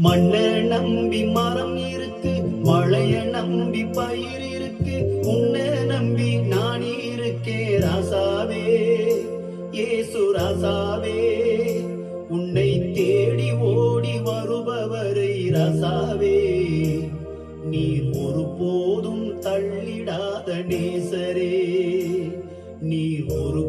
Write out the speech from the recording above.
மண்ண நம்பி மரம் இருக்கு, மழைய நம்பி பயிர் இருக்கு, உன்னை நம்பி நான் இருக்கே ராசாவே, ஏசு ராசாவே. உன்னை தேடி ஓடி வருபவரை ராசாவே, நீர் ஒருபோதும் தள்ளிடாத நேசரே, நீர் ஒரு